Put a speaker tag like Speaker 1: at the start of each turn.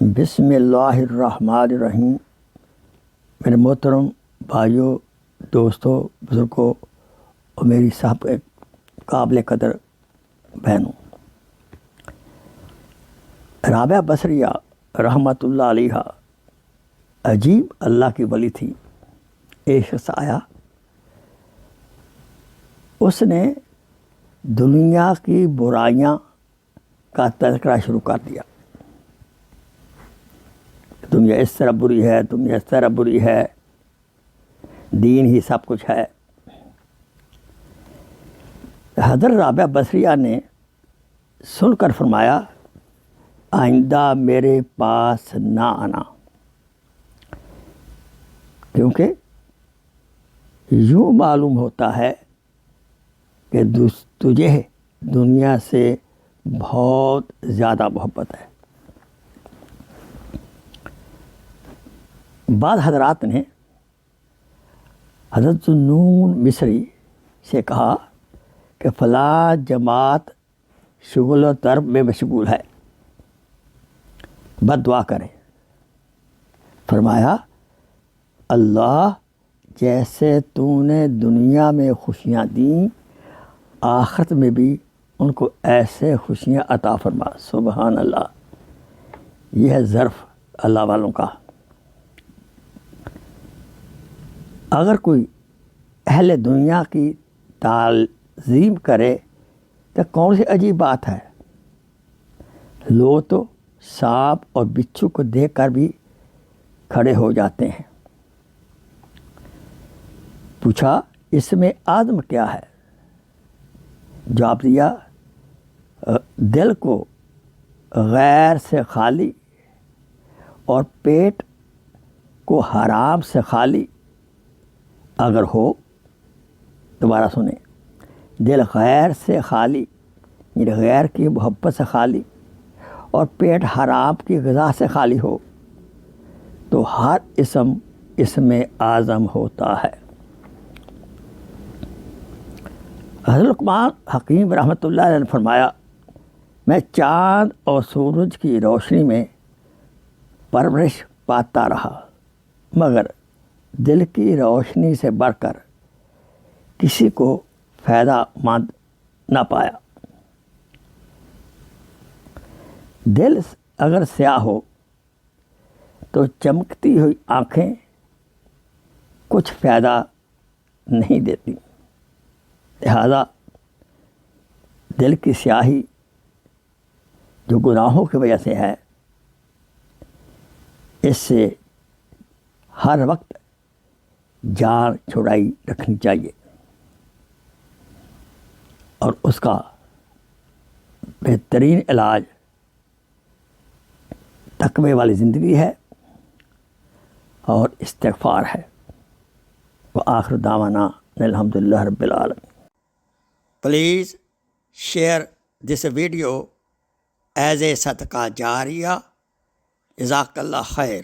Speaker 1: بسم اللہ الرحمن الرحیم۔ میرے محترم بھائیوں، دوستوں، بزرگوں اور میری صاحب قابل قدر بہنوں، رابعہ بصریہ رحمۃ اللہ علیہ عجیب اللہ کی ولی تھی۔ ایک شخص آیا، اس نے دنیا کی برائیاں کا تذکرہ شروع کر دیا۔ دنیا اس طرح بری ہے، دنیا اس طرح بری ہے، دین ہی سب کچھ ہے۔ حضرت رابعہ بصریہ نے سن کر فرمایا، آئندہ میرے پاس نہ آنا، کیونکہ یوں معلوم ہوتا ہے کہ تجھے دنیا سے بہت زیادہ محبت ہے۔ بعض حضرات نے حضرت نون مصری سے کہا کہ فلاں جماعت شغل و طرب میں مشغول ہے، بد دعا کریں۔ فرمایا، اللہ جیسے تو نے دنیا میں خوشیاں دیں، آخرت میں بھی ان کو ایسے خوشیاں عطا فرما۔ سبحان اللہ، یہ ہے ظرف اللہ والوں کا۔ اگر کوئی اہل دنیا کی تعظیم کرے تو کون سی عجیب بات ہے؟ لوگ تو سانپ اور بچھو کو دیکھ کر بھی کھڑے ہو جاتے ہیں۔ پوچھا، اس میں آدم کیا ہے؟ جواب دیا، دل کو غیر سے خالی اور پیٹ کو حرام سے خالی اگر ہو، دوبارہ سنیں، دل غیر سے خالی یعنی غیر کی محبت سے خالی اور پیٹ حرام کی غذا سے خالی ہو تو ہر اسم اسم اعظم ہوتا ہے۔ حضرت لقمان حکیم رحمۃ اللہ علیہ نے فرمایا، میں چاند اور سورج کی روشنی میں پرورش پاتا رہا، مگر دل کی روشنی سے بڑھ کر کسی کو فائدہ مند نہ پایا۔ دل اگر سیاہ ہو تو چمکتی ہوئی آنکھیں کچھ فائدہ نہیں دیتی، لہذا دل کی سیاہی جو گناہوں کی وجہ سے ہے، اس سے ہر وقت جان چھڑائی رکھنی چاہیے، اور اس کا بہترین علاج تقوی والی زندگی ہے اور استغفار ہے۔ وآخر دعوانا الحمدللہ رب العالمین۔ Please share this video as a صدقہ جاریہ۔ جزاک اللہ خیر۔